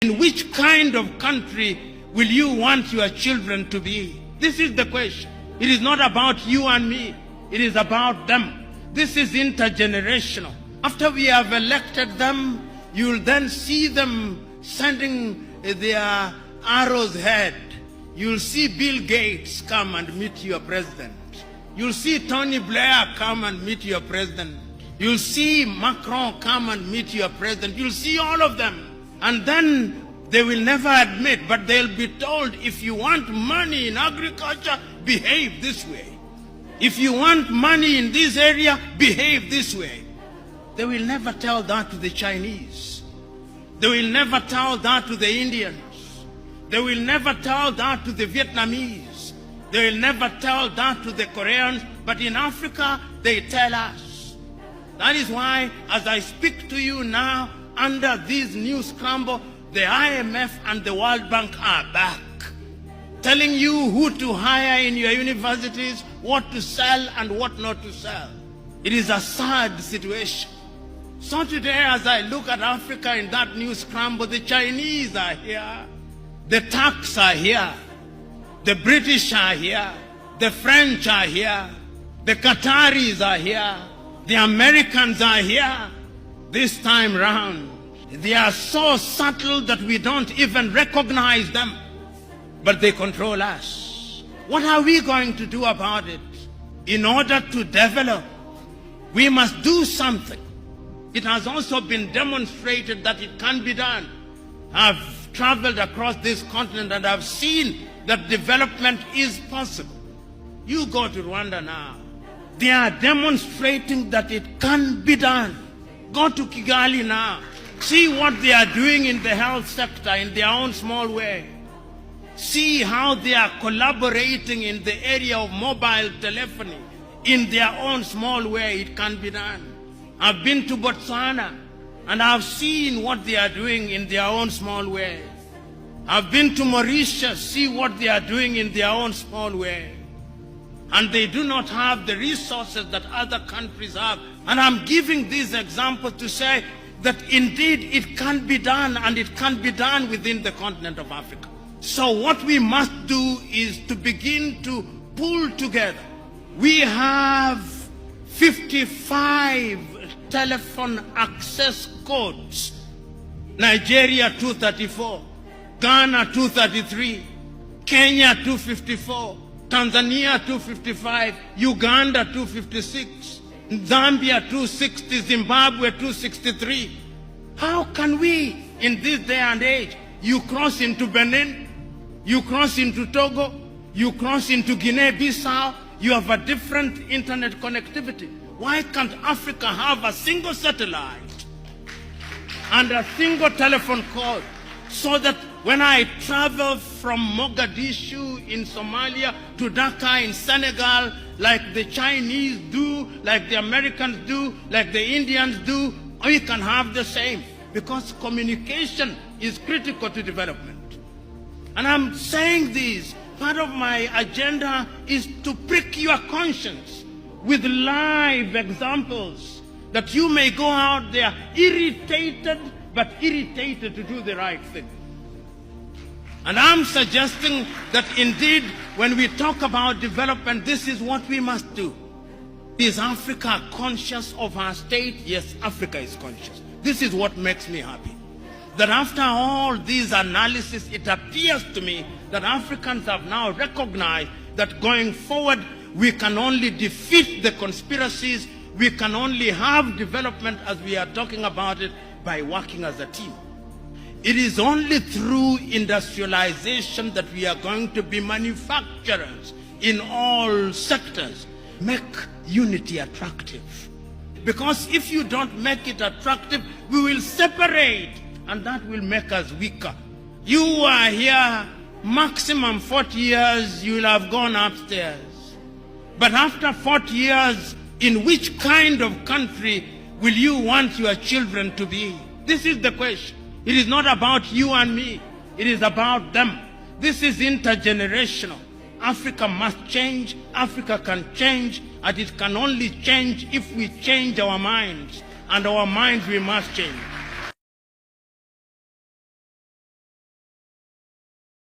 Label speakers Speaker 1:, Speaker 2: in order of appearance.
Speaker 1: In which kind of country will you want your children to be? This is the question. It is not about you and me. It is about them. This is intergenerational. After we have elected them, you'll then see them sending their arrows ahead. You'll see Bill Gates come and meet your president. You'll see Tony Blair come and meet your president. You'll see Macron come and meet your president. You'll see all of them. And then they will never admit, but they'll be told, if you want money in agriculture, behave this way. If you want money in this area, behave this way. They will never tell that to the Chinese. They will never tell that to the Indians. They will never tell that to the Vietnamese. They will never tell that to the Koreans. But in Africa, they tell us. That is why, as I speak to you now, under this new scramble, the IMF and the World Bank are back, telling you who to hire in your universities, what to sell and what not to sell. It is a sad situation. So today, as I look at Africa in that new scramble, the Chinese are here, the Turks are here, the British are here, the French are here, the Qataris are here, the Americans are here. This time round, they are so subtle that we don't even recognize them, but they control us. What are we going to do about it? In order to develop, we must do something. It has also been demonstrated that it can be done. I've traveled across this continent and I've seen that development is possible. You go to Rwanda now. They are demonstrating that it can be done. Go to Kigali now. See what they are doing in the health sector in their own small way. See how they are collaborating in the area of mobile telephony in their own small way. It can be done. I've been to Botswana and I've seen what they are doing in their own small way. I've been to Mauritius, see what they are doing in their own small way. And they do not have the resources that other countries have. And I'm giving this example to say that indeed it can be done, and it can be done within the continent of Africa. So what we must do is to begin to pull together. We have 55 telephone access codes. Nigeria 234, Ghana 233, Kenya 254, Tanzania 255, Uganda 256, Zambia 260, Zimbabwe 263. How can we, in this day and age, you cross into Benin, you cross into Togo, you cross into Guinea-Bissau, you have a different internet connectivity. Why can't Africa have a single satellite and a single telephone code, so that when I travel from Mogadishu in Somalia to Dhaka in Senegal, like the Chinese do, like the Americans do, like the Indians do, we can have the same, because communication is critical to development. And I'm saying this, part of my agenda is to prick your conscience with live examples, that you may go out there irritated, but irritated to do the right thing. And I'm suggesting that indeed, when we talk about development, this is what we must do. Is Africa conscious of her state? Yes, Africa is conscious. This is what makes me happy. That after all these analysis, it appears to me that Africans have now recognized that going forward, we can only defeat the conspiracies, we can only have development as we are talking about it by working as a team. It is only through industrialization that we are going to be manufacturers in all sectors. Make unity attractive. Because if you don't make it attractive, we will separate, and that will make us weaker. You are here, maximum 40 years, you will have gone upstairs. But after 40 years, in which kind of country will you want your children to be? This is the question. It is not about you and me. It is about them. This is intergenerational. Africa must change. Africa can change. And it can only change if we change our minds. And our minds we must change.